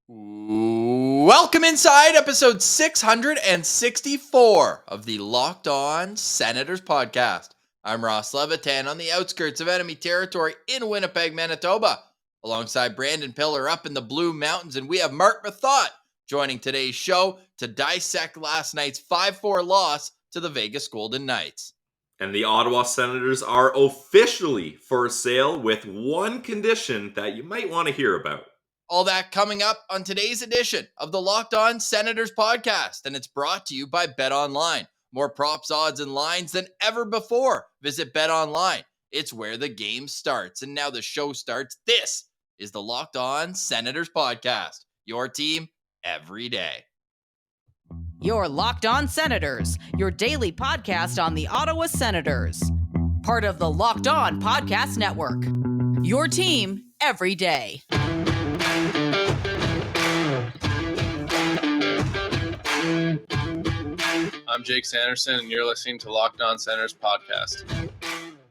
Welcome inside episode 664 of the Locked On Senators podcast. I'm Ross Levitan on the outskirts of enemy territory in Winnipeg, Manitoba, alongside Brandon Piller up in the Blue Mountains, and we have Marc Methot joining today's show to dissect last night's 5-4 loss to the Vegas Golden Knights. And the Ottawa Senators are officially for sale with one condition that you might want to hear about. All that coming up on today's edition of the Locked On Senators podcast, and it's brought to you by BetOnline. More props, odds, and lines than ever before. Visit BetOnline. It's where the game starts. And now the show starts. This is the Locked On Senators podcast. Your team every day. Your Locked On Senators, your daily podcast on the Ottawa Senators. Part of the Locked On Podcast Network. Your team every day. I'm Jake Sanderson, and you're listening to Locked On Senators podcast.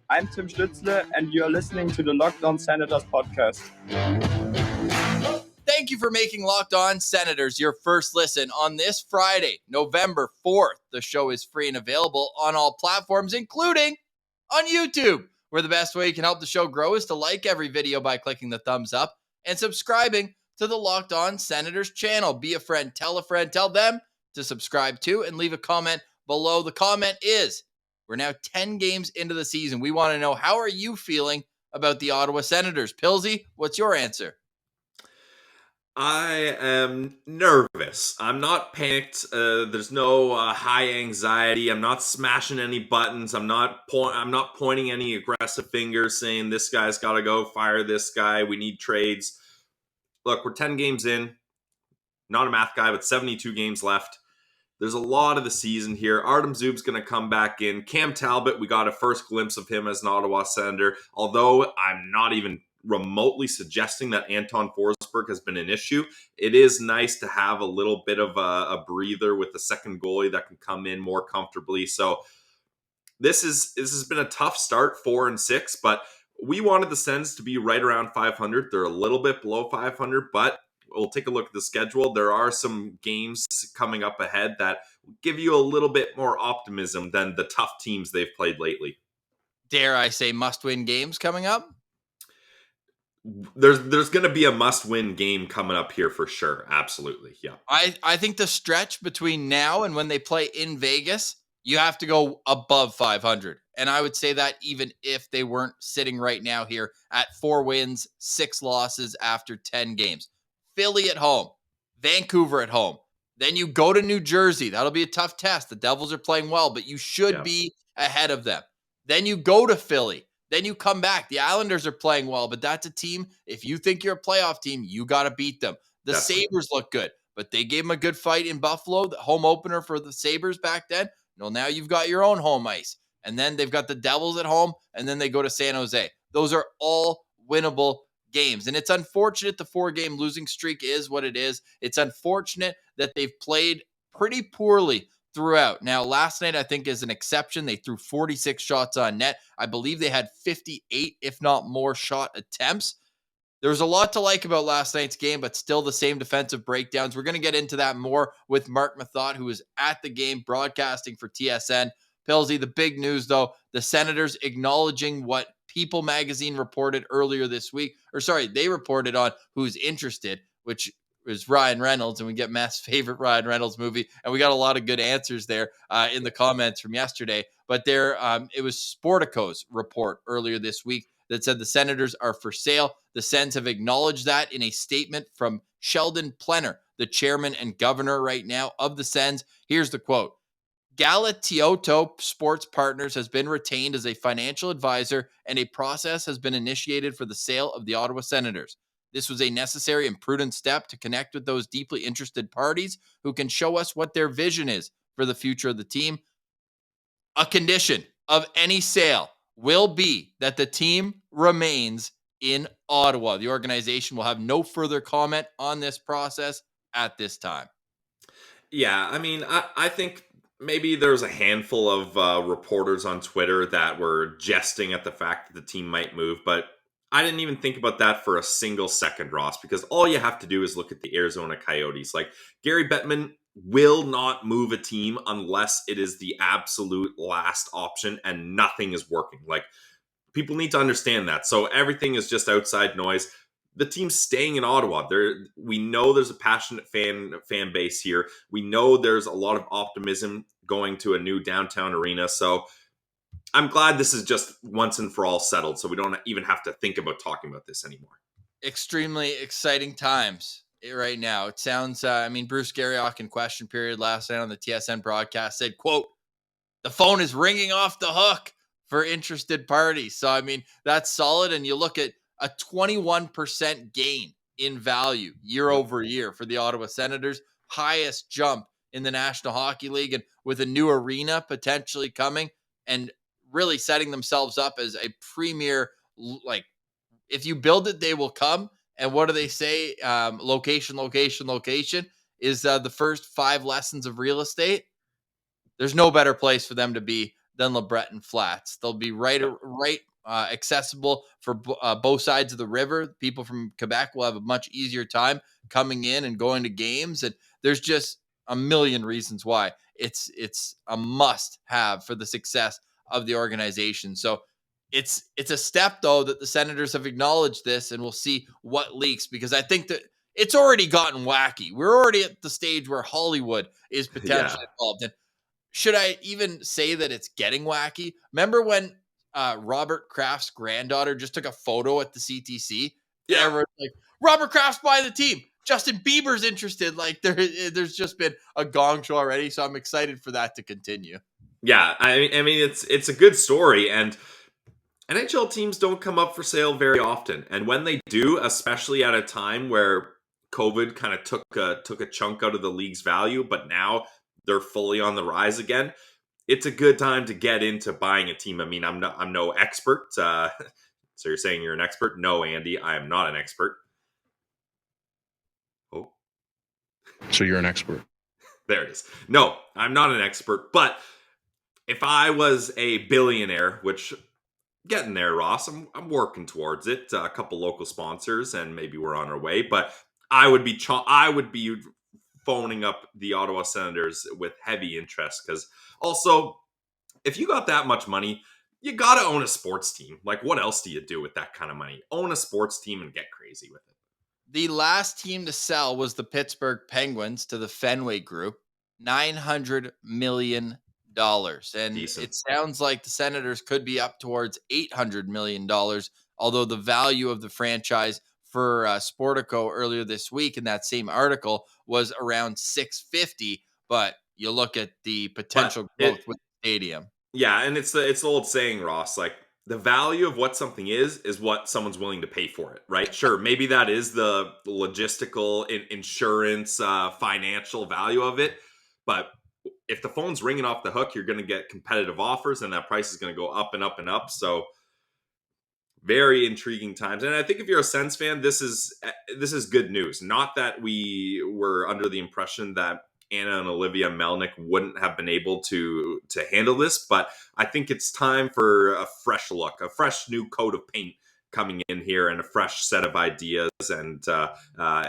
I'm Tim Stützle, and you're listening to the Locked On Senators podcast. Thank you for making Locked On Senators your first listen on this Friday, November 4th. The show is free and available on all platforms, including on YouTube, where the best way you can help the show grow is to like every video by clicking the thumbs up and subscribing to the Locked On Senators channel. Be a friend, tell them to subscribe to, and leave a comment below. The comment is, we're now 10 games into the season. We want to know, how are you feeling about the Ottawa Senators? Pilsy, what's your answer? I am nervous. I'm not panicked. There's no high anxiety. I'm not smashing any buttons. I'm not pointing any aggressive fingers saying this guy's got to go, fire this guy, we need trades. Look, we're 10 games in. Not a math guy, but 72 games left. There's a lot of the season here. Artem Zub's going to come back in. Cam Talbot, we got a first glimpse of him as an Ottawa Senator, although I'm not even remotely suggesting that Anton Forsberg has been an issue. It is nice to have a little bit of a breather with the second goalie that can come in more comfortably. So this has been a tough start, 4-6, but we wanted the Sens to be right around 500. They're a little bit below 500, but we'll take a look at the schedule. There are some games coming up ahead that give you a little bit more optimism than the tough teams they've played lately. Dare I say must-win games coming up? There's going to be a must-win game coming up here for sure. Absolutely, yeah. I think the stretch between now and when they play in Vegas, you have to go above 500. And I would say that even if they weren't sitting right now here at 4 wins, 6 losses after 10 games. Philly at home, Vancouver at home. Then you go to New Jersey. That'll be a tough test. The Devils are playing well, but you should be ahead of them. Then you go to Philly. Then you come back. The Islanders are playing well, but that's a team. If you think you're a playoff team, you got to beat them. The Sabres look good, but they gave them a good fight in Buffalo, the home opener for the Sabres back then. Well, now you've got your own home ice. And then they've got the Devils at home, and then they go to San Jose. Those are all winnable games. And it's unfortunate the 4-game losing streak is what it is. It's unfortunate that they've played pretty poorly throughout. Now, last night, I think, is an exception. They threw 46 shots on net. I believe they had 58, if not more, shot attempts. There's a lot to like about last night's game, but still the same defensive breakdowns. We're going to get into that more with Marc Methot, who is at the game broadcasting for TSN. Pilsy, the big news, though, the Senators acknowledging what People magazine reported earlier this week. They reported on Who's Interested, which is Ryan Reynolds, and we get Meth's favorite Ryan Reynolds movie, and we got a lot of good answers there in the comments from yesterday. But it was Sportico's report earlier this week that said the Senators are for sale. The Sens have acknowledged that in a statement from Sheldon Plenner, the chairman and governor right now of the Sens. Here's the quote. Galatioto Sports Partners has been retained as a financial advisor, and a process has been initiated for the sale of the Ottawa Senators. This was a necessary and prudent step to connect with those deeply interested parties who can show us what their vision is for the future of the team. A condition of any sale will be that the team remains in Ottawa. The organization will have no further comment on this process at this time. Yeah, I mean, I think maybe there's a handful of reporters on Twitter that were jesting at the fact that the team might move, but I didn't even think about that for a single second, Ross, because all you have to do is look at the Arizona Coyotes. Like, Gary Bettman will not move a team unless it is the absolute last option and nothing is working. Like, people need to understand that. So everything is just outside noise. The team's staying in Ottawa. We know there's a passionate fan base here. We know there's a lot of optimism going to a new downtown arena. So I'm glad this is just once and for all settled, so we don't even have to think about talking about this anymore. Extremely exciting times right now. It sounds, Bruce Garriock in question period last night on the TSN broadcast said, quote, the phone is ringing off the hook for interested parties. So, that's solid. And you look at a 21% gain in value year over year for the Ottawa Senators, highest jump in the National Hockey League, and with a new arena potentially coming and really setting themselves up as a premier, like, if you build it, they will come. And what do they say? Location is the first 5 lessons of real estate. There's no better place for them to be than LeBreton Flats. They'll be right accessible for both sides of the river. People from Quebec will have a much easier time coming in and going to games. And there's just a million reasons why it's a must have for the success of the organization. So it's a step, though, that the Senators have acknowledged this, and we'll see what leaks, because I think that it's already gotten wacky. We're already at the stage where Hollywood is potentially involved. And should I even say that it's getting wacky? Remember when Robert Kraft's granddaughter just took a photo at the CTC? Yeah. Everyone's like, Robert Kraft's buying the team. Justin Bieber's interested. Like, there's just been a gong show already, so I'm excited for that to continue. Yeah, it's a good story, and NHL teams don't come up for sale very often. And when they do, especially at a time where COVID kind of took a chunk out of the league's value, but now they're fully on the rise again, it's a good time to get into buying a team. I'm no expert. So you're saying you're an expert? No, Andy, I am not an expert. Oh. So you're an expert. There it is. No, I'm not an expert, but if I was a billionaire, which getting there, Ross, I'm working towards it. A couple local sponsors, and maybe we're on our way, but I would be phoning up the Ottawa Senators with heavy interest, because also, if you got that much money, you got to own a sports team. Like, what else do you do with that kind of money? Own a sports team and get crazy with it. The last team to sell was the Pittsburgh Penguins to the Fenway Group, $900 million. And Decent. It sounds like the Senators could be up towards $800 million, although the value of the franchise for Sportico earlier this week in that same article was around $650. But you look at the potential growth with the stadium. Yeah, and it's the old saying, Ross, like, the value of what something is what someone's willing to pay for it, right? Sure, maybe that is the logistical, insurance, financial value of it, but if the phone's ringing off the hook, you're going to get competitive offers, and that price is going to go up and up and up. So very intriguing times. And I think if you're a Sens fan, this is good news. Not that we were under the impression that Anna and Olivia Melnick wouldn't have been able to handle this, but I think it's time for a fresh look, a fresh new coat of paint coming in here, and a fresh set of ideas and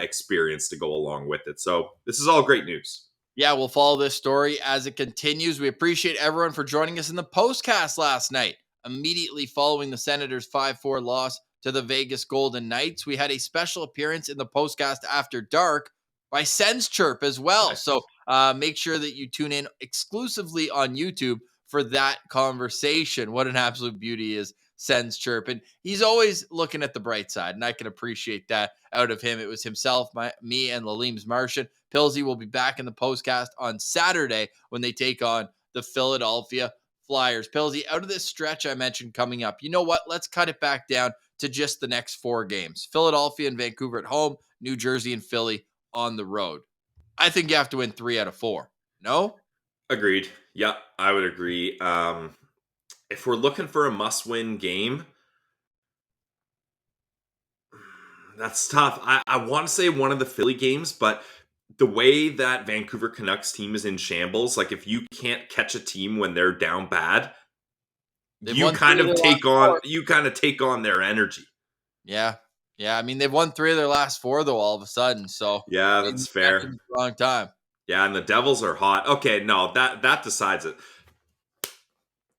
experience to go along with it. So this is all great news. Yeah, we'll follow this story as it continues. We appreciate everyone for joining us in the postcast last night. Immediately following the Senators' 5-4 loss to the Vegas Golden Knights, we had a special appearance in the postcast After Dark by Sens Chirp as well. Nice. So make sure that you tune in exclusively on YouTube for that conversation. What an absolute beauty is Sens Chirp. And he's always looking at the bright side, and I can appreciate that out of him. It was himself, me, and Lalim's Martian. Pilsy will be back in the postcast on Saturday when they take on the Philadelphia Flyers. Pilsy, out of this stretch I mentioned coming up, you know what? Let's cut it back down to just the next 4 games. Philadelphia and Vancouver at home, New Jersey and Philly on the road. I think you have to win 3 out of 4. No? Agreed. Yeah, I would agree. If we're looking for a must-win game, that's tough. I want to say one of the Philly games, but the way that Vancouver Canucks team is in shambles, like, if you can't catch a team when they're down bad, you kind of take on their energy. Yeah. Yeah. I mean, they've won 3 of their last 4, though, all of a sudden. So Yeah, they that's knew that fair. in the wrong time. Yeah, and the Devils are hot. Okay, no, that decides it.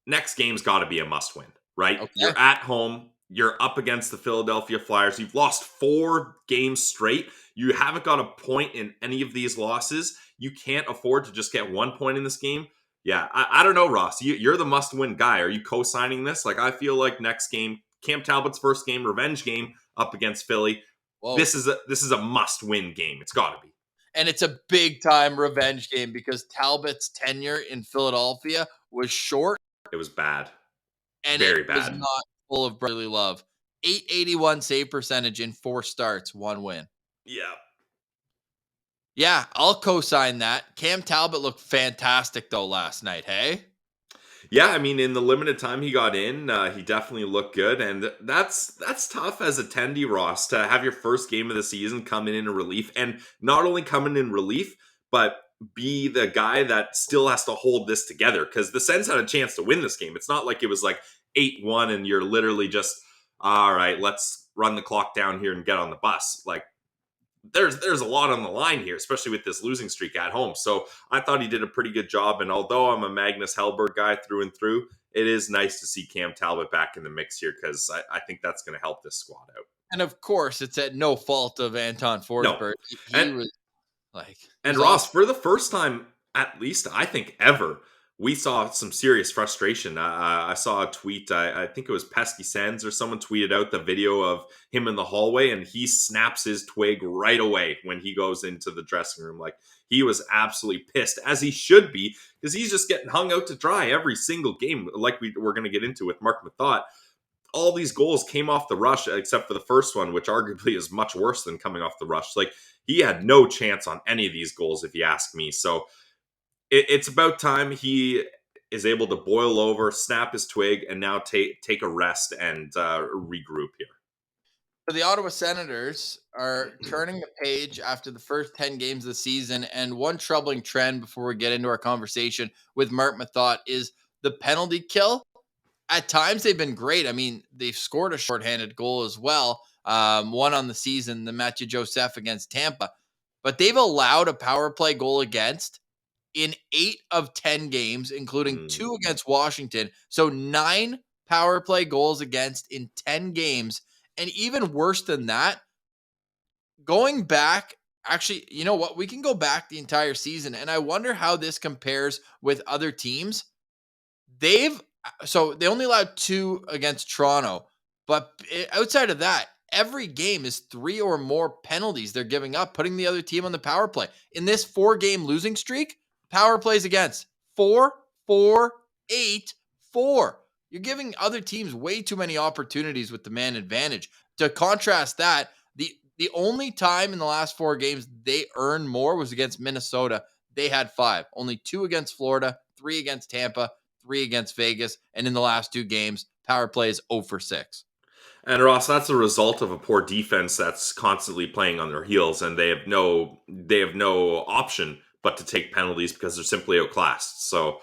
Next game's got to be a must-win, right? Okay. You're at home. You're up against the Philadelphia Flyers. You've lost 4 games straight. You haven't got a point in any of these losses. You can't afford to just get 1 point in this game. Yeah, I don't know, Ross. You're the must-win guy. Are you co-signing this? Like, I feel like next game, Cam Talbot's first game, revenge game up against Philly. Whoa. This is a must-win game. It's got to be. And it's a big time revenge game because Talbot's tenure in Philadelphia was short. It was bad. And Very it was bad. not full of brotherly love. 881 save percentage in 4 starts, 1 win. Yeah. Yeah, I'll co-sign that. Cam Talbot looked fantastic, though, last night, hey? Yeah, I mean, in the limited time he got in, he definitely looked good, and that's tough as a attendee, Ross, to have your first game of the season come in relief, and not only coming in relief, but be the guy that still has to hold this together, because the Sens had a chance to win this game. It's not like it was like 8-1, and you're literally just, all right, let's run the clock down here and get on the bus. Like, there's a lot on the line here, especially with this losing streak at home. So I thought he did a pretty good job. And although I'm a Magnus Hellberg guy through and through, it is nice to see Cam Talbot back in the mix here because I think that's going to help this squad out. And of course, it's at no fault of Anton Forsberg. No. He was like, and Ross, awesome. For the first time, at least I think ever, we saw some serious frustration. I saw a tweet, I think it was Pesky Sens or someone tweeted out the video of him in the hallway, and he snaps his twig right away when he goes into the dressing room. Like, he was absolutely pissed, as he should be, because he's just getting hung out to dry every single game, like we're going to get into with Marc Methot. All these goals came off the rush, except for the first one, which arguably is much worse than coming off the rush. Like, he had no chance on any of these goals, if you ask me. So it's about time he is able to boil over, snap his twig, and now take a rest and regroup here. The Ottawa Senators are turning the page after the first 10 games of the season, and one troubling trend before we get into our conversation with Marc Methot is the penalty kill. At times, they've been great. I mean, they've scored a shorthanded goal as well, one on the season, the Matthew Joseph against Tampa. But they've allowed a power play goal against in 8 of 10 games, including 2 against Washington. So 9 power play goals against in 10 games. And even worse than that, going back, actually, you know what? We can go back the entire season, and I wonder how this compares with other teams. They only allowed 2 against Toronto, but outside of that, every game is 3 or more penalties they're giving up, putting the other team on the power play. In this 4-game losing streak, power plays against 4, 4, 8, 4. You're giving other teams way too many opportunities with the man advantage. To contrast that, the only time in the last 4 games they earned more was against Minnesota. They had 5. Only 2 against Florida, 3 against Tampa, 3 against Vegas, and in the last 2 games, power play is 0 for 6. And Ross, that's a result of a poor defense that's constantly playing on their heels, and they have no option but to take penalties because they're simply outclassed. So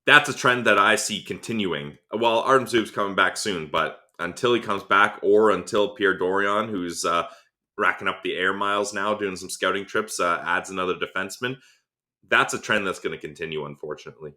that's a trend that I see continuing. Well, Artem Zub's coming back soon, but until he comes back, or until Pierre Dorion, who's racking up the air miles now, doing some scouting trips, adds another defenseman, that's a trend that's going to continue, unfortunately.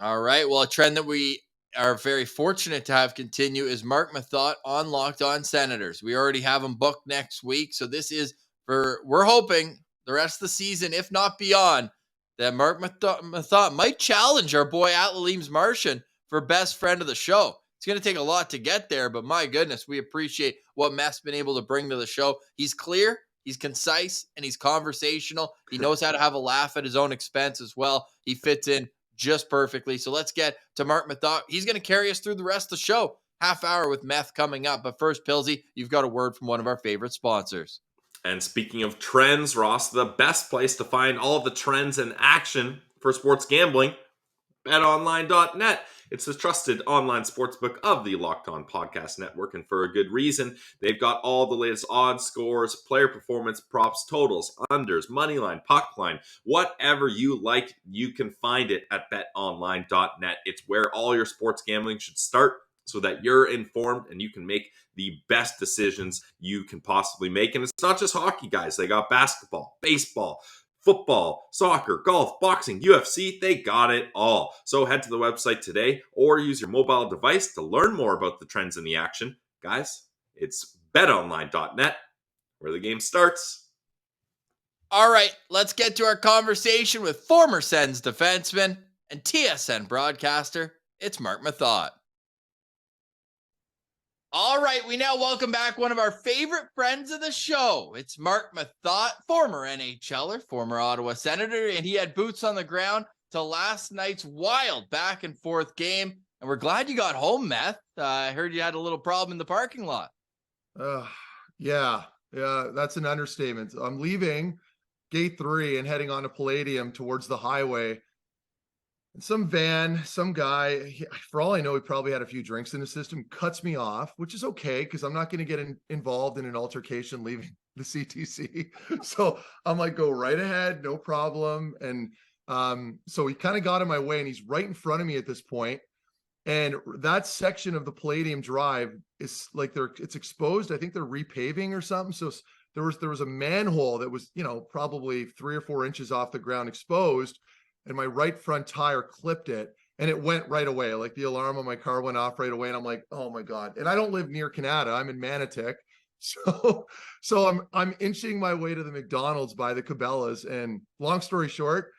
All right. Well, a trend that we are very fortunate to have continue is Marc Methot on Locked On Senators. We already have him booked next week. So this is we're hoping the rest of the season, if not beyond, that Marc Methot might challenge our boy At Martian for best friend of the show. It's going to take a lot to get there, but my goodness, we appreciate what Meth's been able to bring to the show. He's clear, he's concise, and he's conversational. He knows how to have a laugh at his own expense as well. He fits in just perfectly. So let's get to Marc Methot. He's going to carry us through the rest of the show. Half hour with Meth coming up. But first, Pilsy, you've got a word from one of our favorite sponsors. And speaking of trends, Ross, the best place to find all the trends and action for sports gambling, BetOnline.net. It's the trusted online sportsbook of the Locked On Podcast Network, and for a good reason. They've got all the latest odds, scores, player performance, props, totals, unders, money line, puck line, whatever you like, you can find it at BetOnline.net. It's where all your sports gambling should start. so that you're informed and you can make the best decisions you can possibly make. And it's not just hockey, guys. They got basketball, baseball, football, soccer, golf, boxing, UFC, they got it all. So head to the website today or use your mobile device to learn more about the trends in the action. Guys, it's betonline.net where the game starts. All right, let's get to our conversation with former Sens defenseman and TSN broadcaster. It's Marc Methot. All right, we now welcome back one of our favorite friends of the show. It's Marc Methot, former NHLer, former Ottawa Senator, and he had boots on the ground to last night's wild back and forth game. And we're glad you got home, Meth. I heard you had a little problem in the parking lot. Yeah, that's an understatement. I'm leaving gate 3 and heading on to Palladium towards the highway. And some guy, for all I know, he probably had a few drinks in the system, cuts me off, which is okay because I'm not going to get involved in an altercation leaving the CTC. So I'm like, go right ahead, no problem. And so he kind of got in my way and he's right in front of me at this point. And that section of the Palladium Drive is like it's exposed. I think they're repaving or something. So there was a manhole that was, probably 3 or 4 inches off the ground exposed. And my right front tire clipped it and it went right away. Like the alarm on my car went off right away. And I'm like, oh my God. And I don't live near Canada. I'm in Manotick. So I'm inching my way to the McDonald's by the Cabela's. And long story short,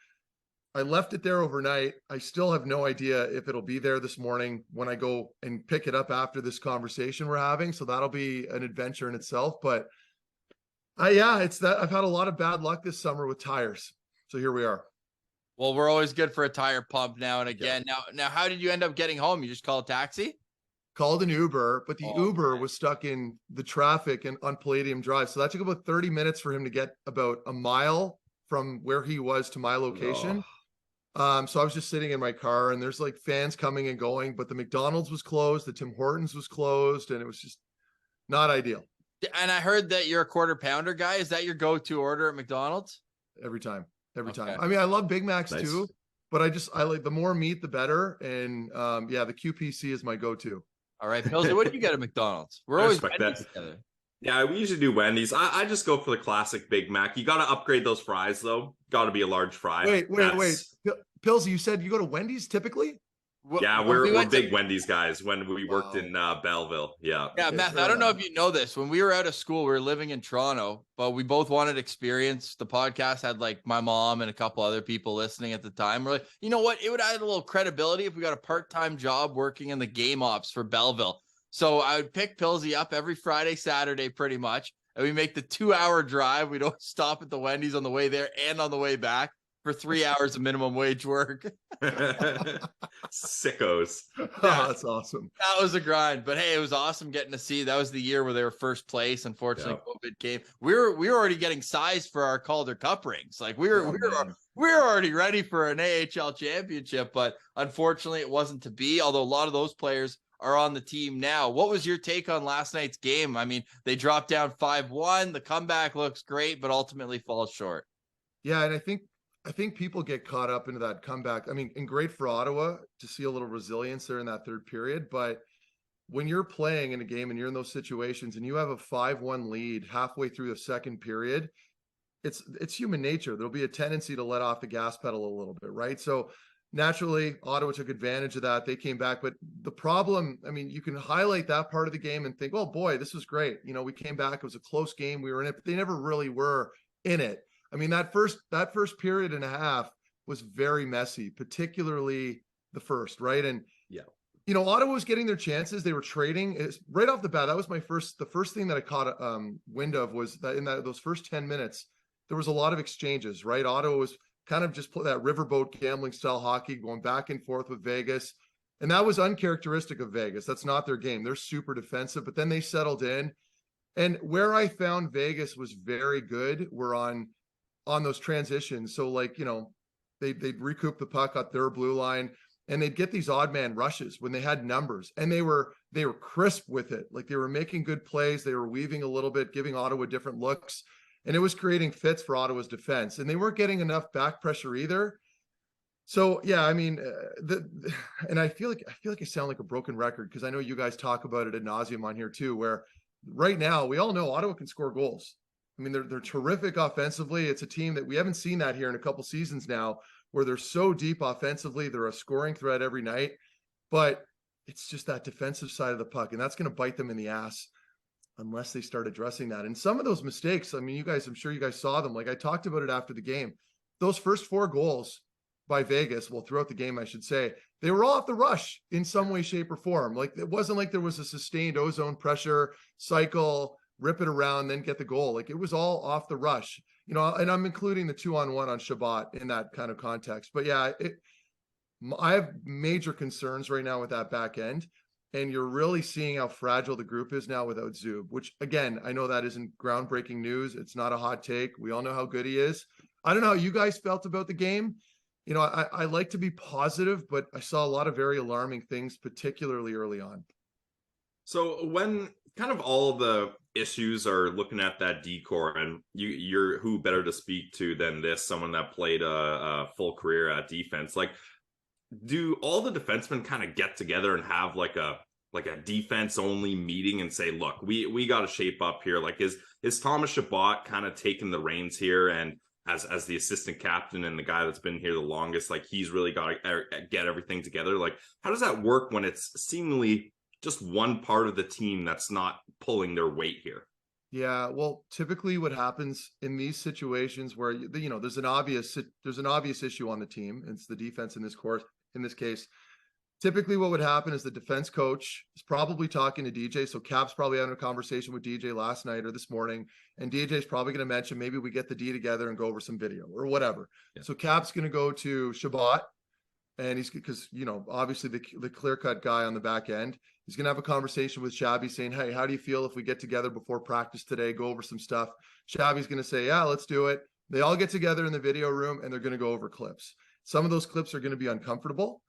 I left it there overnight. I still have no idea if it'll be there this morning when I go and pick it up after this conversation we're having. So that'll be an adventure in itself. But it's that I've had a lot of bad luck this summer with tires. So here we are. Well, we're always good for a tire pump now and again. Yeah. Now, how did you end up getting home? You just call a taxi? Called an Uber, but the Uber was stuck in the traffic and on Palladium Drive. So that took about 30 minutes for him to get about a mile from where he was to my location. So I was just sitting in my car and there's like fans coming and going, but the McDonald's was closed. The Tim Hortons was closed and it was just not ideal. And I heard that you're a quarter pounder guy. Is that your go-to order at McDonald's? Every time. I mean, I love Big Macs too, but I like the more meat, the better. And the QPC is my go-to. All right, Pilsy, what do you get at McDonald's? We're always together. Yeah, we usually do Wendy's. I just go for the classic Big Mac. You got to upgrade those fries though. Got to be a large fry. Wait. Pilsy, you said you go to Wendy's typically? Yeah, we're big Wendy's guys when we worked in Belleville. Yeah, Meth, I don't know if you know this. When we were out of school, we were living in Toronto, but we both wanted experience. The podcast had like my mom and a couple other people listening at the time. We're like, you know what? It would add a little credibility if we got a part-time job working in the game ops for Belleville. So I would pick Pilsy up every Friday, Saturday, pretty much. And we make the 2-hour drive. We don't stop at the Wendy's on the way there and on the way back for 3 hours of minimum wage work. Sickos. Oh, that's awesome. That was a grind, but hey, it was awesome getting to see. That was the year where they were first place. Unfortunately, COVID came. We were already getting sized for our Calder Cup rings. Like we were already ready for an AHL championship, but unfortunately, it wasn't to be. Although a lot of those players are on the team now. What was your take on last night's game? I mean, they dropped down 5-1. The comeback looks great, but ultimately falls short. Yeah, and I think people get caught up into that comeback. I mean, and great for Ottawa to see a little resilience there in that third period. But when you're playing in a game and you're in those situations and you have a 5-1 lead halfway through the second period, it's human nature. There'll be a tendency to let off the gas pedal a little bit, right? So naturally, Ottawa took advantage of that. They came back. But the problem, I mean, you can highlight that part of the game and think, oh, boy, this was great. We came back. It was a close game. We were in it, but they never really were in it. I mean, that first period and a half was very messy, particularly the first, right? And Ottawa was getting their chances. They were trading right off the bat. That was the first thing that I caught wind of was that in those first 10 minutes, there was a lot of exchanges, right? Ottawa was kind of just that riverboat gambling style hockey going back and forth with Vegas. And that was uncharacteristic of Vegas. That's not their game. They're super defensive, but then they settled in. And where I found Vegas was very good were on those transitions. So they'd recoup the puck at their blue line and they'd get these odd man rushes when they had numbers and they were crisp with it. Like they were making good plays. They were weaving a little bit, giving Ottawa different looks, and it was creating fits for Ottawa's defense. And they weren't getting enough back pressure either. So yeah, I mean, and I feel like I sound like a broken record because I know you guys talk about it ad nauseum on here too. Where right now we all know Ottawa can score goals. I mean, they're terrific offensively. It's a team that we haven't seen that here in a couple seasons now, where they're so deep offensively. They're a scoring threat every night, but it's just that defensive side of the puck, and that's going to bite them in the ass unless they start addressing that. And some of those mistakes, I mean, I'm sure you guys saw them. Like I talked about it after the game. Those first 4 goals by Vegas, well, throughout the game, I should say, they were all off the rush in some way, shape, or form. Like it wasn't like there was a sustained ozone pressure cycle, rip it around, then get the goal. Like it was all off the rush, and I'm including the 2-on-1 on Shabbat in that kind of context. But yeah, I have major concerns right now with that back end. And you're really seeing how fragile the group is now without Zub, which again, I know that isn't groundbreaking news. It's not a hot take. We all know how good he is. I don't know how you guys felt about the game. I like to be positive, but I saw a lot of very alarming things, particularly early on. So when kind of all the issues are looking at that decor, and you're who better to speak to than this, someone that played a full career at defense, like, do all the defensemen kind of get together and have like a defense only meeting and say, look, we got to shape up here? Like, is Thomas Chabot kind of taking the reins here, and as the assistant captain and the guy that's been here the longest, like he's really got to get everything together? Like, how does that work when it's seemingly just one part of the team that's not pulling their weight here? Yeah, well, typically what happens in these situations where there's an obvious issue on the team, it's the defense in this case. Typically what would happen is the defense coach is probably talking to DJ. So Cap's probably having a conversation with DJ last night or this morning, and DJ's probably going to mention maybe we get the D together and go over some video or whatever. Yeah. So Cap's going to go to Shabbat, and he's, because obviously the clear-cut guy on the back end, he's going to have a conversation with Shabby saying, hey, how do you feel if we get together before practice today, go over some stuff? Shabby's going to say, yeah, let's do it. They all get together in the video room and they're going to go over clips. Some of those clips are going to be uncomfortable.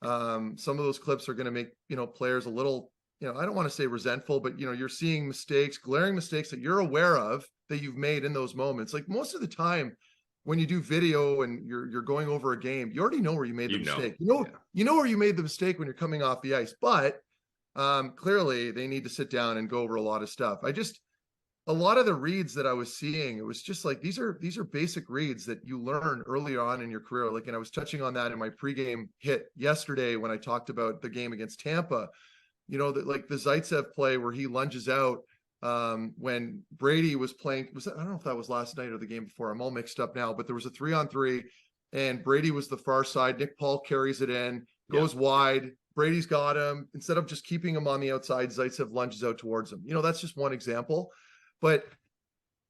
Some of those clips are going to make, players a little, I don't want to say resentful, but, you're seeing mistakes, glaring mistakes that you're aware of that you've made in those moments. Like most of the time when you do video and you're going over a game, you already know where you made the mistake. You know where you made the mistake when you're coming off the ice, but clearly they need to sit down and go over a lot of stuff. A lot of the reads that I was seeing, it was just like, these are basic reads that you learn early on in your career. Like, and I was touching on that in my pregame hit yesterday when I talked about the game against Tampa, like the Zaitsev play where he lunges out when Brady was playing, I don't know if that was last night or the game before, I'm all mixed up now, but there was a 3-on-3 and Brady was the far side. Nick Paul carries it in, goes wide. Brady's got him. Instead of just keeping him on the outside, Zaitsev lunges out towards him. That's just one example. But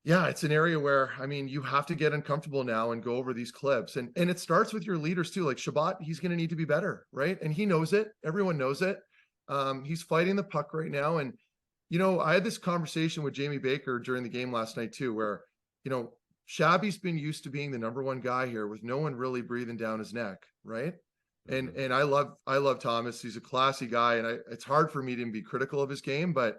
yeah, it's an area where, you have to get uncomfortable now and go over these clips. And it starts with your leaders too. Like Shabbat, he's going to need to be better, right? And he knows it. Everyone knows it. He's fighting the puck right now. And, I had this conversation with Jamie Baker during the game last night too, where, Shabby's been used to being the number one guy here with no one really breathing down his neck, right? And I love Thomas. He's a classy guy. And it's hard for me to be critical of his game, but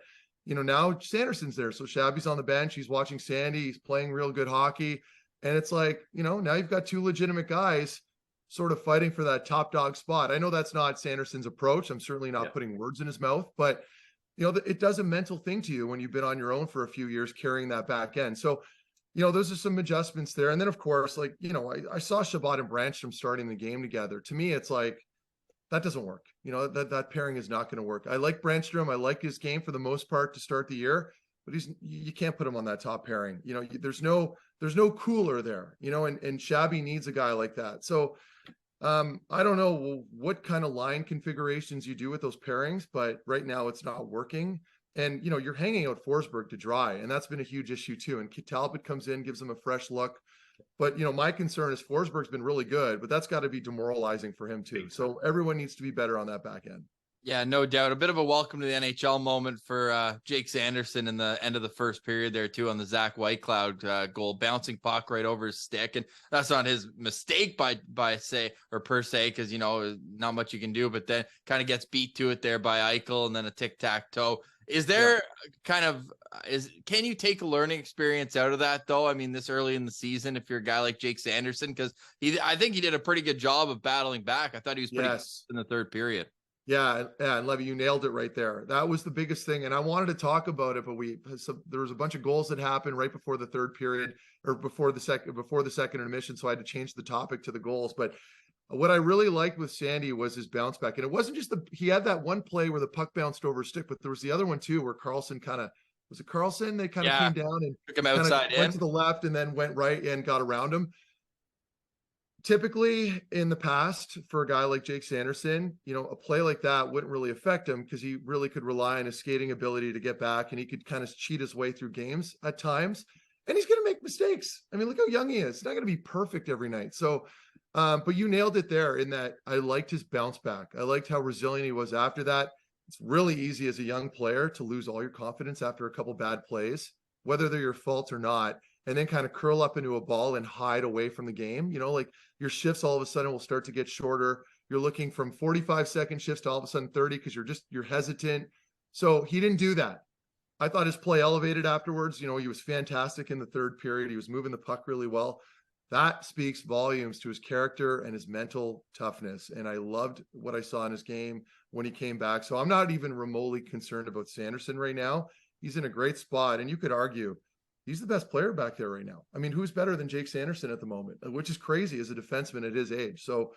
now Sanderson's there. So Shabby's on the bench. He's watching Sandy. He's playing real good hockey. And it's like, now you've got 2 legitimate guys sort of fighting for that top dog spot. I know that's not Sanderson's approach. I'm certainly not putting words in his mouth, but it does a mental thing to you when you've been on your own for a few years carrying that back end. So, those are some adjustments there. And then of course, like, I saw Shabbat and Branstrom starting the game together. To me, it's like, that doesn't work. That pairing is not going to work. I like Brandstrom. I like his game for the most part to start the year, but you can't put him on that top pairing. There's no cooler there, and Shabby needs a guy like that. So I don't know what kind of line configurations you do with those pairings, but right now it's not working. And, you're hanging out Forsberg to dry, and that's been a huge issue too. And Talbot comes in, gives him a fresh look. But, my concern is Forsberg's been really good, but that's got to be demoralizing for him too. So everyone needs to be better on that back end. Yeah, no doubt. A bit of a welcome to the NHL moment for Jake Sanderson in the end of the first period there too on the Zach Whitecloud goal, bouncing puck right over his stick. And that's not his mistake per se, because, not much you can do, but then kind of gets beat to it there by Eichel and then a tic-tac-toe. Is there kind of can you take a learning experience out of that though? I mean, this early in the season, if you're a guy like Jake Sanderson, because I think he did a pretty good job of battling back. I thought he was pretty good in the third period. Yeah, and Levy, you nailed it right there. That was the biggest thing, and I wanted to talk about it, but there was a bunch of goals that happened right before the third period, or before the second intermission, so I had to change the topic to the goals. But what I really liked with Sandy was his bounce back, and it wasn't just he had that one play where the puck bounced over his stick, but there was the other one too where Carlson was it Carlson? They kind of came down and took him outside, went to the left and then went right and got around him. Typically in the past, for a guy like Jake Sanderson, a play like that wouldn't really affect him because he really could rely on his skating ability to get back, and he could kind of cheat his way through games at times. And he's going to make mistakes. I mean, look how young he is. He's not going to be perfect every night. So, but you nailed it there in that I liked his bounce back. I liked how resilient he was after that. It's really easy as a young player to lose all your confidence after a couple bad plays, whether they're your fault or not, and then kind of curl up into a ball and hide away from the game. Like your shifts all of a sudden will start to get shorter. You're looking from 45-second shifts to all of a sudden 30 because you're hesitant. So he didn't do that. I thought his play elevated afterwards. He was fantastic in the third period. He was moving the puck really well. That speaks volumes to his character and his mental toughness. And I loved what I saw in his game when he came back. So I'm not even remotely concerned about Sanderson right now. He's in a great spot. And you could argue he's the best player back there right now. I mean, who's better than Jake Sanderson at the moment, which is crazy as a defenseman at his age. So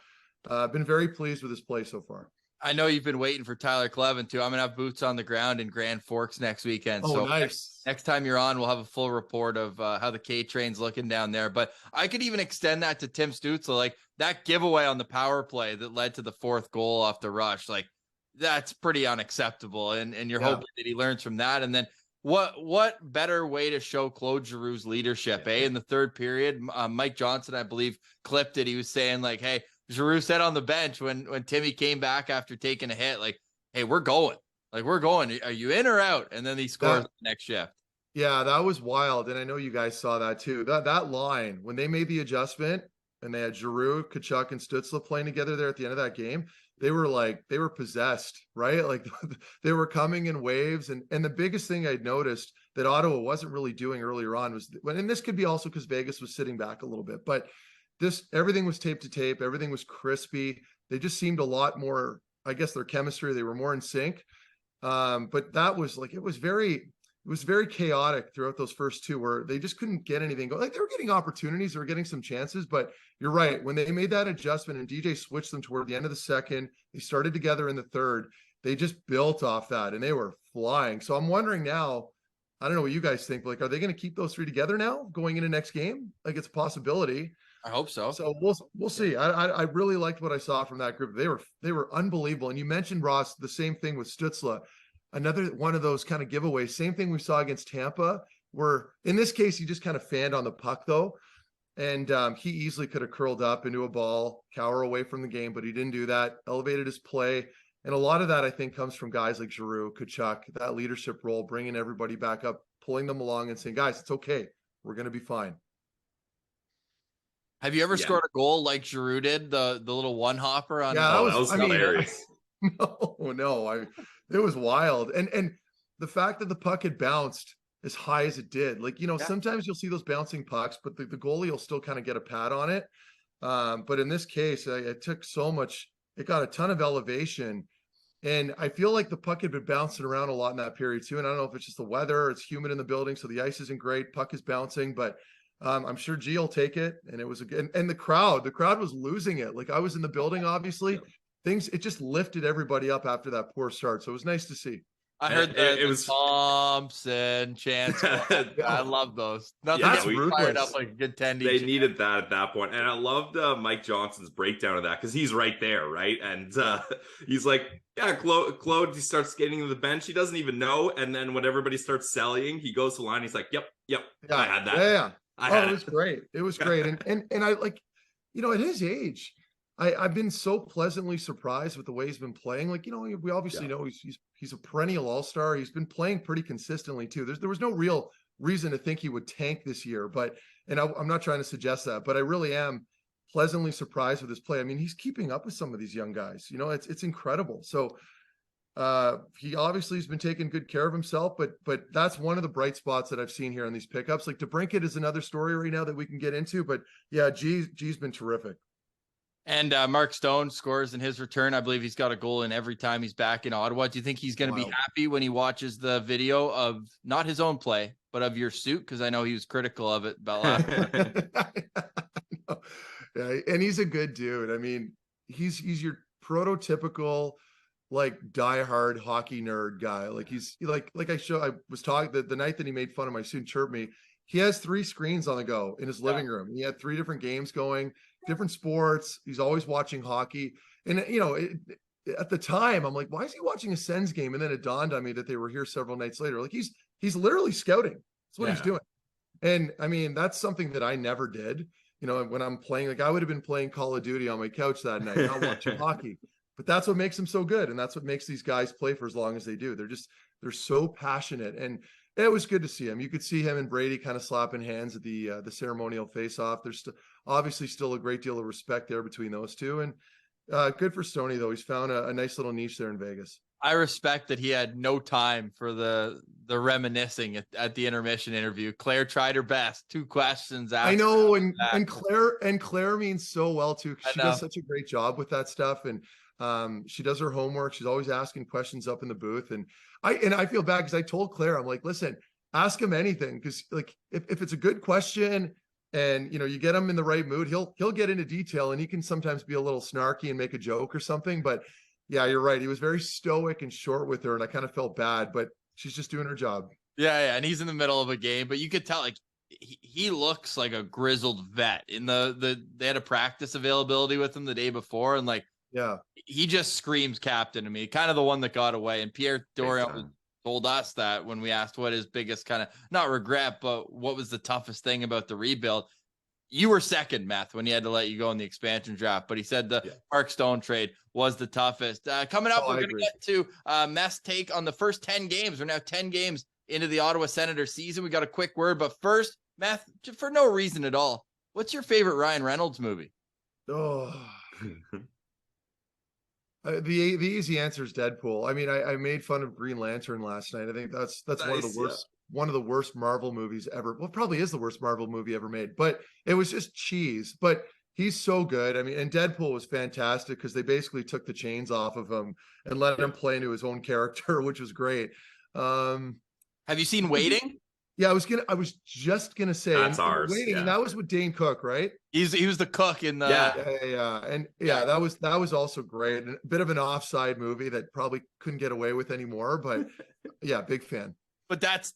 I've been very pleased with his play so far. I know you've been waiting for Tyler Clevin too. I'm going to have boots on the ground in Grand Forks next weekend. Oh, so nice. Next time you're on, we'll have a full report of how the K train's looking down there. But I could even extend that to Tim Stützle, like that giveaway on the power play that led to the fourth goal off the rush. Like that's pretty unacceptable. And you're hoping that he learns from that. And then what better way to show Claude Giroux's leadership, in the third period? Mike Johnson, I believe, clipped it. He was saying like, hey, Giroux said on the bench when Timmy came back after taking a hit, like, hey, we're going. Like, we're going. Are you in or out? And then he scores the next shift. Yeah, that was wild. And I know you guys saw that too. That line, when they made the adjustment and they had Giroux, Tkachuk, and Stützle playing together there at the end of that game, they were possessed, right? Like they were coming in waves. And the biggest thing I'd noticed that Ottawa wasn't really doing earlier on was, and this could be also because Vegas was sitting back a little bit, but everything was tape to tape. Everything was crispy. They just seemed a lot more, I guess their chemistry, they were more in sync. But that was like, it was very chaotic throughout those first two where they just couldn't get anything going. Like they were getting opportunities, they were getting some chances, but you're right. When they made that adjustment and DJ switched them toward the end of the second, they started together in the third. They just built off that and they were flying. So I'm wondering now, I don't know what you guys think. Like, are they going to keep those three together now going into next game? Like it's a possibility. I hope so. So we'll see. I really liked what I saw from that group. They were unbelievable. And you mentioned, Ross, the same thing with Stützle. Another one of those kind of giveaways. Same thing we saw against Tampa, where in this case he just kind of fanned on the puck though, and he easily could have curled up into a ball, cower away from the game, but he didn't do that. Elevated his play, and a lot of that I think comes from guys like Giroux, Tkachuk, that leadership role, bringing everybody back up, pulling them along, and saying, "Guys, it's okay. We're going to be fine." Have you ever scored a goal like Giroux did, the little one hopper on? Yeah, that was hilarious. No, it was wild. And the fact that the puck had bounced as high as it did, like, sometimes you'll see those bouncing pucks, but the goalie will still kind of get a pad on it. But in this case, it took so much, it got a ton of elevation. And I feel like the puck had been bouncing around a lot in that period too. And I don't know if it's just the weather, it's humid in the building, so the ice isn't great, puck is bouncing, but I'm sure G will take it. And it was and the crowd was losing it. Like I was in the building, obviously. It just lifted everybody up after that poor start. So it was nice to see. I heard it was Thompson chance. I love those. That's fired up like a good 10. They needed that at that point. And I loved Mike Johnson's breakdown of that because he's right there, right? And he's like, yeah, Claude, he starts skating to the bench. He doesn't even know. And then when everybody starts selling, he goes to the line. He's like, yep, I had that. Yeah. It was great. It was great. And I like, at his age, I've been so pleasantly surprised with the way he's been playing. Like, we obviously know he's a perennial all-star. He's been playing pretty consistently too. There was no real reason to think he would tank this year, I'm not trying to suggest that, but I really am pleasantly surprised with his play. I mean, he's keeping up with some of these young guys. It's incredible. So He obviously has been taking good care of himself, but that's one of the bright spots that I've seen here on these pickups. Like DeBrincat is another story right now that we can get into, but yeah, G's been terrific. And Mark Stone scores in his return. I believe he's got a goal in every time he's back in Ottawa. Do you think he's going to be happy when he watches the video of not his own play, but of your suit? Because I know he was critical of it about last Yeah, and he's a good dude. I mean, he's your prototypical like diehard hockey nerd guy. Like he's I was talking the night that he made fun of my suit and chirped me. He has 3 screens on the go in his living room. He had 3 different games going, different sports. He's always watching hockey. And, you know, at the time, I'm like, why is he watching a Sens game? And then it dawned on me that they were here several nights later. Like he's literally scouting. That's what he's doing. And I mean, that's something that I never did. You know, when I'm playing, like I would have been playing Call of Duty on my couch that night, not watching hockey. But that's what makes him so good. And that's what makes these guys play for as long as they do. They're so passionate. And it was good to see him. You could see him and Brady kind of slapping hands at the ceremonial face-off. There's obviously still a great deal of respect there between those two. And good for Stoney, though. He's found a nice little niche there in Vegas. I respect that he had no time for the reminiscing at the intermission interview. Claire tried her best. 2 questions after. I know, and Claire means so well too. She does such a great job with that stuff, and she does her homework. She's always asking questions up in the booth, and I feel bad because I told Claire, I'm like, listen, ask him anything, because like if it's a good question and you know you get him in the right mood, he'll get into detail, and he can sometimes be a little snarky and make a joke or something, but. Yeah, you're right. He was very stoic and short with her, and I kind of felt bad, but she's just doing her job. Yeah, and he's in the middle of a game, but you could tell like he looks like a grizzled vet. In they had a practice availability with him the day before, and like he just screams captain to me. Kind of the one that got away. And Pierre Dorion told us that when we asked what his biggest kind of not regret, but what was the toughest thing about the rebuild. You were second, Meth, when he had to let you go in the expansion draft, but he said the Mark Stone trade was the toughest. Coming up, we're going to get to Meth's take on the first 10 games. We're now 10 games into the Ottawa Senators season. We got a quick word, but first, Meth, for no reason at all, what's your favorite Ryan Reynolds movie? Oh, the easy answer is Deadpool. I mean, I made fun of Green Lantern last night. I think that's nice, one of the worst. One of the worst Marvel movies ever. Well, probably is the worst Marvel movie ever made, but it was just cheese. But he's so good. I mean, and Deadpool was fantastic because they basically took the chains off of him and let him play into his own character, which was great. Have you seen Waiting? Yeah, I was just gonna say that's ours. Waiting, and that was with Dane Cook, right? He was the cook in the that was also great. And a bit of an offside movie that probably couldn't get away with anymore, but yeah, big fan. But that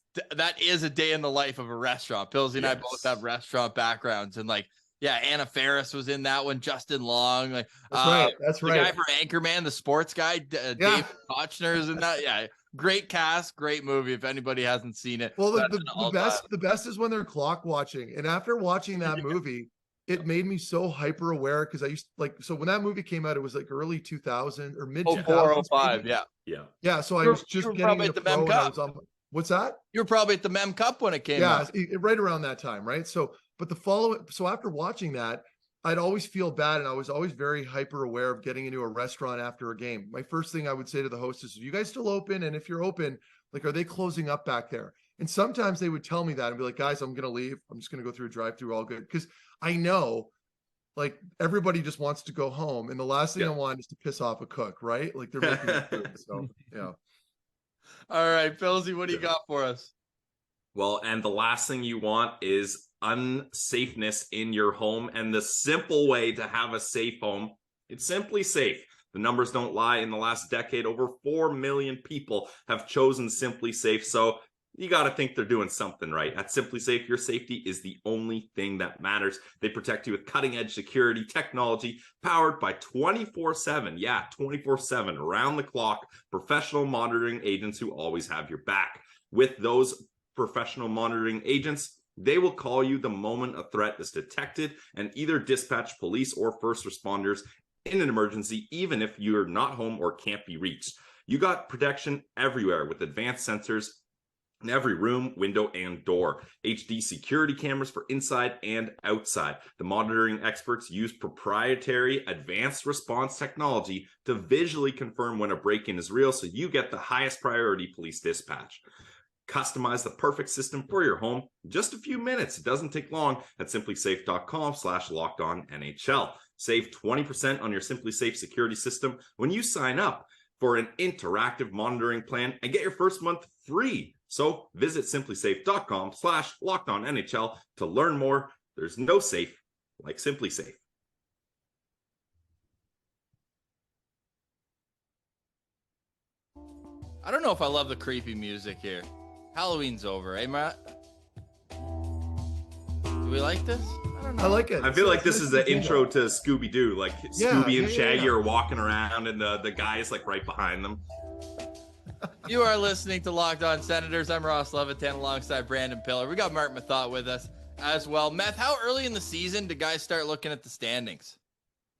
is a day in the life of a restaurant. Pillsy and I both have restaurant backgrounds, and like, yeah, Anna Faris was in that one. Justin Long, like that's the right. guy for Anchorman, the sports guy, David Kochner's in that. Yeah, great cast, great movie. If anybody hasn't seen it, well, the best is when they're clock watching, and after watching that movie, it made me so hyper aware because I used so when that movie came out, it was like early 2000 or mid 2000s. 05, yeah. So I was just getting into pro, and I was on. What's that? You were probably at the Mem Cup when it came out. Yeah, right around that time, right? So, but so after watching that, I'd always feel bad, and I was always very hyper aware of getting into a restaurant after a game. My first thing I would say to the hostess is, "Are you guys still open? And if you're open, like, are they closing up back there?" And sometimes they would tell me that and be like, "Guys, I'm going to leave. I'm just going to go through a drive-through, all good." Because I know, like, everybody just wants to go home, and the last thing I want is to piss off a cook, right? Like, they're making me food, so yeah. All right, Philsy, what do you got for us? Well, and the last thing you want is unsafeness in your home. And the simple way to have a safe home, it's SimpliSafe. The numbers don't lie. In the last decade, over 4 million people have chosen SimpliSafe. So you got to think they're doing something right. At SimpliSafe, your safety is the only thing that matters. They protect you with cutting-edge security technology powered by 24/7. Yeah, 24/7, around the clock, professional monitoring agents who always have your back. With those professional monitoring agents, they will call you the moment a threat is detected and either dispatch police or first responders in an emergency, even if you're not home or can't be reached. You got protection everywhere with advanced sensors in every room, window, and door. HD security cameras for inside and outside. The monitoring experts use proprietary advanced response technology to visually confirm when a break-in is real, so you get the highest priority police dispatch. Customize the perfect system for your home in just a few minutes. It doesn't take long at simplisafe.com/lockedonnhl. Save 20% on your SimpliSafe security system when you sign up for an interactive monitoring plan and get your first month free. So visit simplisafe.com/lockedonnhl to learn more. There's no safe like SimpliSafe. I don't know if I love the creepy music here. Halloween's over, eh, Matt? Do we like this? I don't know. I like it. I feel like this is the intro to Scooby-Doo. Like Scooby and Shaggy are walking around and the guy is like right behind them. You are listening to Locked On Senators. I'm Ross Levitan alongside Brandon Piller. We got Marc Methot with us as well. Meth, how early in the season do guys start looking at the standings?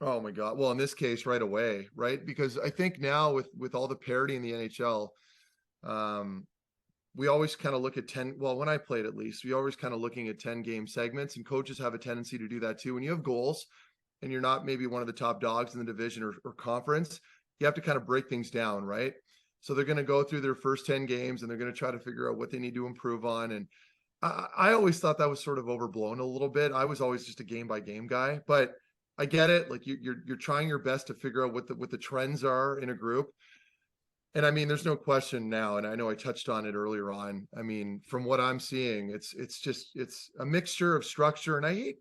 Oh my God. Well, in this case, right away, right? Because I think now with all the parity in the NHL, we always kind of look at 10. Well, when I played, at least, we always kind of looking at 10 game segments, and coaches have a tendency to do that too. When you have goals and you're not maybe one of the top dogs in the division or conference, you have to kind of break things down, right? So they're going to go through their first 10 games and they're going to try to figure out what they need to improve on. And I always thought that was sort of overblown a little bit. I was always just a game by game guy, but I get it. Like you're trying your best to figure out what the trends are in a group. And I mean, there's no question now, and I know I touched on it earlier on. I mean, from what I'm seeing, it's a mixture of structure, and I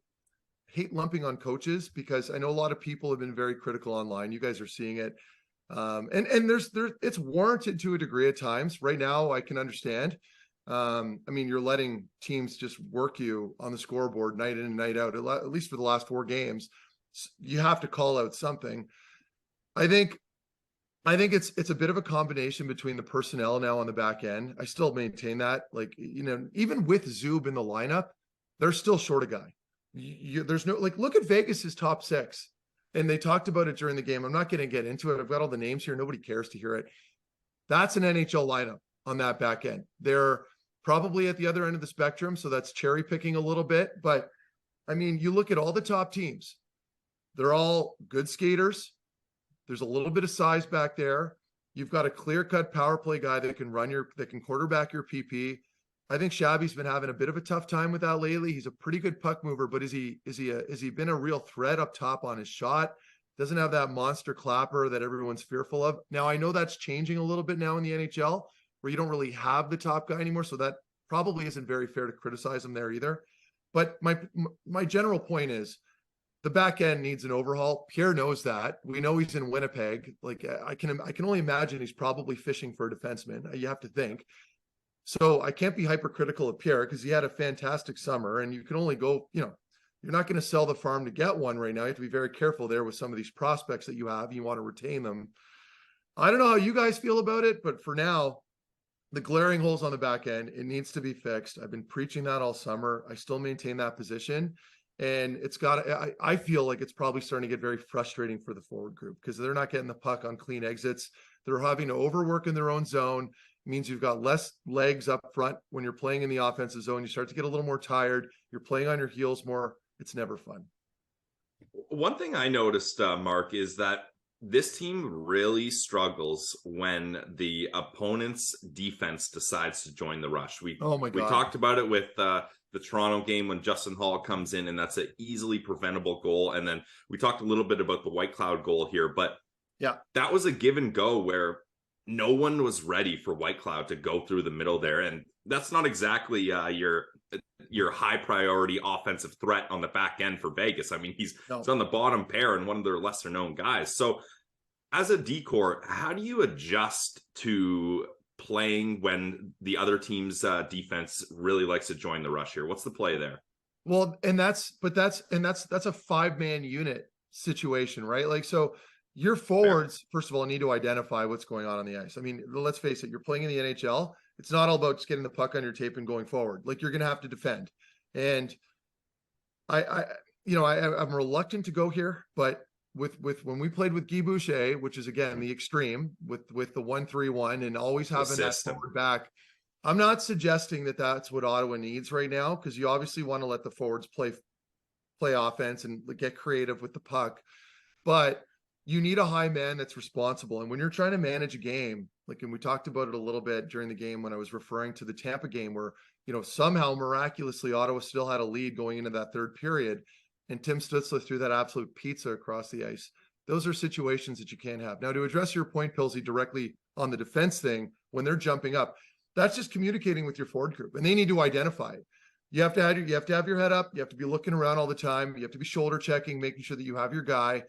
hate lumping on coaches because I know a lot of people have been very critical online. You guys are seeing it. And there's it's warranted to a degree at times. Right now, I can understand. I mean, you're letting teams just work you on the scoreboard night in and night out, at least for the last 4 games. You have to call out something. I think it's a bit of a combination between the personnel now on the back end. I still maintain that, like, you know, even with Zub in the lineup, they're still short a guy. There's no, like, look at Vegas's top 6. And they talked about it during the game. I'm not going to get into it. I've got all the names here. Nobody cares to hear it. That's an NHL lineup on that back end. They're probably at the other end of the spectrum. So that's cherry picking a little bit. But I mean, you look at all the top teams, they're all good skaters. There's a little bit of size back there. You've got a clear-cut power play guy that can quarterback your PP. I think Shabby's been having a bit of a tough time with that lately. He's a pretty good puck mover, but has he been a real threat up top on his shot? Doesn't have that monster clapper that everyone's fearful of. Now, I know that's changing a little bit now in the NHL, where you don't really have the top guy anymore, so that probably isn't very fair to criticize him there either. But my general point is, the back end needs an overhaul. Pierre knows that. We know he's in Winnipeg. Like, I can only imagine he's probably fishing for a defenseman. You have to think. So I can't be hypercritical of Pierre because he had a fantastic summer, and you can only go, you know, you're not going to sell the farm to get one right now. You have to be very careful there with some of these prospects that you have. You want to retain them. I don't know how you guys feel about it, but for now, the glaring holes on the back end, it needs to be fixed. I've been preaching that all summer. I still maintain that position. And I feel like it's probably starting to get very frustrating for the forward group because they're not getting the puck on clean exits. They're having to overwork in their own zone. It means you've got less legs up front when you're playing in the offensive zone. You start to get a little more tired. You're playing on your heels more. It's never fun. One thing I noticed, Mark, is that this team really struggles when the opponent's defense decides to join the rush. We talked about it with the Toronto game when Justin Hall comes in, and that's an easily preventable goal. And then we talked a little bit about the White Cloud goal here, but yeah, that was a give and go where no one was ready for White Cloud to go through the middle there. And that's not exactly your high priority offensive threat on the back end for Vegas. I mean, he's on the bottom pair and one of their lesser known guys. So as a decor, how do you adjust to playing when the other team's defense really likes to join the rush here? What's the play there? Well, that's a 5-man unit situation, right? Like, so your forwards, first of all, need to identify what's going on the ice. I mean, let's face it, you're playing in the NHL. It's not all about just getting the puck on your tape and going forward. Like, you're going to have to defend. And I'm reluctant to go here, but with when we played with Guy Boucher, which is again the extreme with the 1-3-1 and always having that forward back, I'm not suggesting that that's what Ottawa needs right now, because you obviously want to let the forwards play offense and get creative with the puck. But you need a high man that's responsible. And when you're trying to manage a game, and we talked about it a little bit during the game when I was referring to the Tampa game where, somehow miraculously Ottawa still had a lead going into that third period. And Tim Stützle threw that absolute pizza across the ice. Those are situations that you can't have. Now, to address your point, Pilsy, directly on the defense thing, when they're jumping up, that's just communicating with your forward group, and they need to identify it. You have to have your head up. You have to be looking around all the time. You have to be shoulder checking, making sure that you have your guy.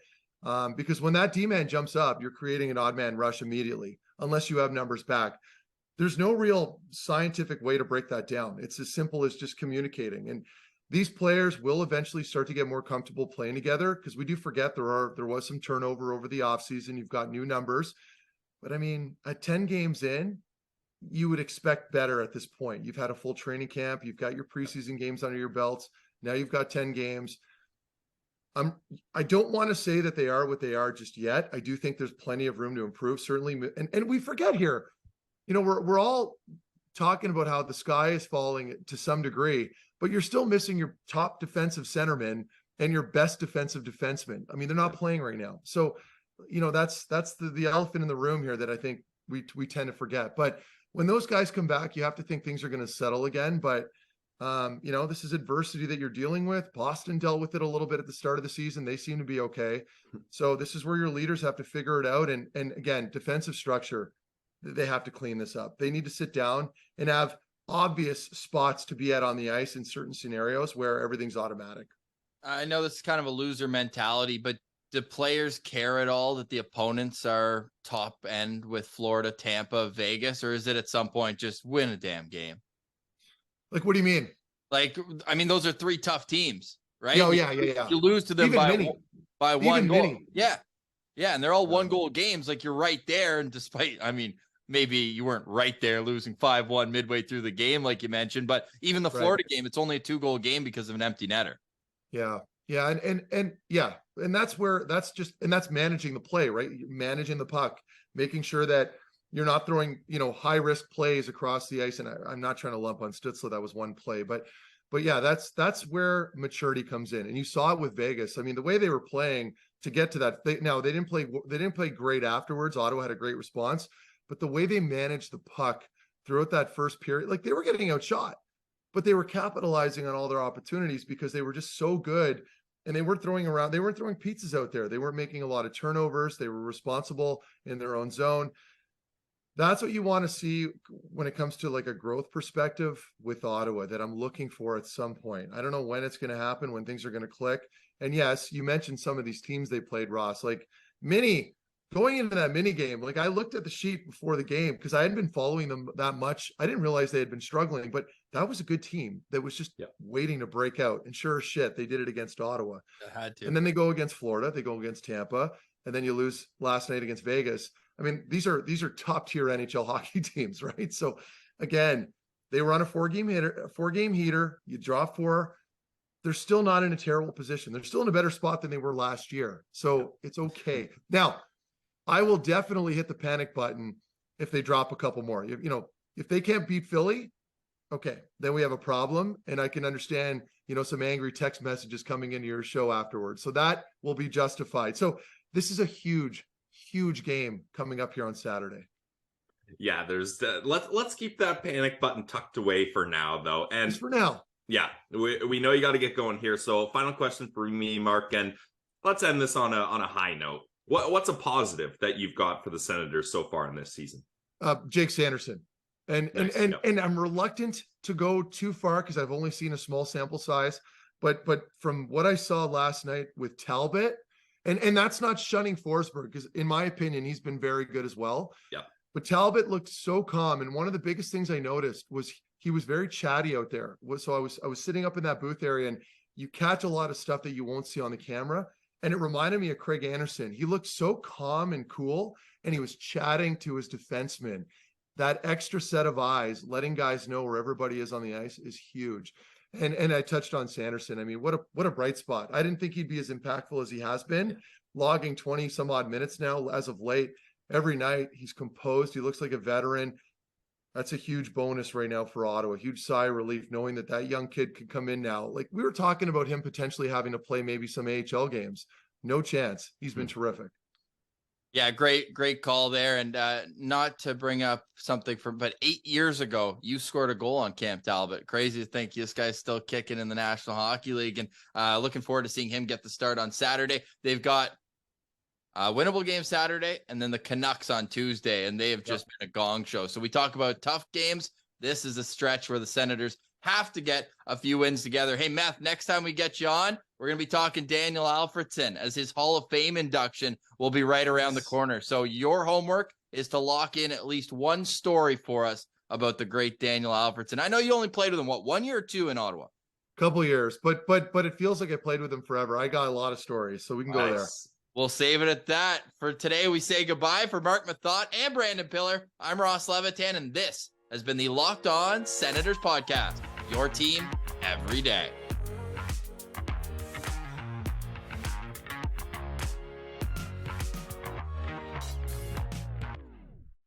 Because when that D-man jumps up, you're creating an odd man rush immediately, unless you have numbers back. There's no real scientific way to break that down. It's as simple as just communicating. And these players will eventually start to get more comfortable playing together, because we do forget there was some turnover over the offseason. You've got new numbers. But I mean, at 10 games in, you would expect better at this point. You've had a full training camp. You've got your preseason games under your belts. Now you've got 10 games. I don't want to say that they are what they are just yet. I do think there's plenty of room to improve, certainly. And we forget here, we're all talking about how the sky is falling to some degree, but you're still missing your top defensive centerman and your best defensive defenseman. I mean, they're not playing right now. So, that's the elephant in the room here that I think we tend to forget. But when those guys come back, you have to think things are going to settle again. But this is adversity that you're dealing with. Boston dealt with it a little bit at the start of the season. They seem to be okay. So this is where your leaders have to figure it out. And again, defensive structure, they have to clean this up. They need to sit down and have obvious spots to be at on the ice in certain scenarios where everything's automatic. I know this is kind of a loser mentality, but do players care at all that the opponents are top end with Florida, Tampa, Vegas, or is it at some point just win a damn game? Like, what do you mean? Like, I mean, those are three tough teams, right? Oh, yeah. You lose to them by one goal. Mini. Yeah. And they're all 1-goal games. Like, you're right there. And despite, I mean, maybe you weren't right there losing 5-1 midway through the game, like you mentioned, but even the Florida game, it's only a 2-goal game because of an empty netter. Yeah. And that's managing the play, right? Managing the puck, making sure that you're not throwing, high risk plays across the ice. And I'm not trying to lump on Stützle. That was one play, but yeah, that's where maturity comes in. And you saw it with Vegas. I mean, the way they were playing to get to that, they didn't play great afterwards. Ottawa had a great response, but the way they managed the puck throughout that first period, like, they were getting outshot, but they were capitalizing on all their opportunities because they were just so good. And they weren't throwing pizzas out there. They weren't making a lot of turnovers. They were responsible in their own zone. That's what you want to see when it comes to like a growth perspective with Ottawa that I'm looking for at some point. I don't know when it's going to happen, when things are going to click. And yes, you mentioned some of these teams they played, Ross, like going into that mini game. Like, I looked at the sheet before the game because I hadn't been following them that much. I didn't realize they had been struggling, but that was a good team that was just waiting to break out. And sure as shit, they did it against Ottawa. They had to. And then they go against Florida, they go against Tampa, and then you lose last night against Vegas. I mean, these are top tier NHL hockey teams, right? So again, they were on a 4-game heater. You draw 4. They're still not in a terrible position. They're still in a better spot than they were last year. So it's okay. Now, I will definitely hit the panic button if they drop a couple more. If they can't beat Philly, okay, then we have a problem. And I can understand, some angry text messages coming into your show afterwards. So that will be justified. So this is a huge game coming up here on Saturday. Yeah, there's let's keep that panic button tucked away for now, though. And just for now. Yeah, we know you got to get going here. So final question for me, Mark, and let's end this on a high note. What's a positive that you've got for the Senators so far in this season? Jake Sanderson. And I'm reluctant to go too far because I've only seen a small sample size, but from what I saw last night with Talbot, and that's not shunning Forsberg, because in my opinion, he's been very good as well. Yeah. But Talbot looked so calm. And one of the biggest things I noticed was he was very chatty out there. So I was sitting up in that booth area, and you catch a lot of stuff that you won't see on the camera. And it reminded me of Craig Anderson. He looked so calm and cool, and he was chatting to his defenseman. That extra set of eyes, letting guys know where everybody is on the ice, is huge. And I touched on Sanderson. I mean, what a bright spot. I didn't think he'd be as impactful as he has been, logging 20 some odd minutes now as of late. Every night he's composed. He looks like a veteran. That's a huge bonus right now for Ottawa. Huge sigh of relief knowing that that young kid could come in now. Like, we were talking about him potentially having to play maybe some AHL games. No chance. He's been terrific. Yeah, great call there. And not to bring up something but 8 years ago, you scored a goal on Cam Talbot. Crazy to think this guy's still kicking in the National Hockey League, and looking forward to seeing him get the start on Saturday. They've got a winnable game Saturday and then the Canucks on Tuesday, and they have just been a gong show. So we talk about tough games. This is a stretch where the Senators have to get a few wins together. Hey, Meth, next time we get you on, we're going to be talking Daniel Alfredsson, as his Hall of Fame induction will be right around the corner. So your homework is to lock in at least one story for us about the great Daniel Alfredsson. I know you only played with him, 1 year or 2 in Ottawa? Couple years, but it feels like I played with him forever. I got a lot of stories, so we can go there. We'll save it at that. For today, we say goodbye. For Marc Methot and Brandon Piller, I'm Ross Levitan, and this has been the Locked On Senators podcast. Your team every day.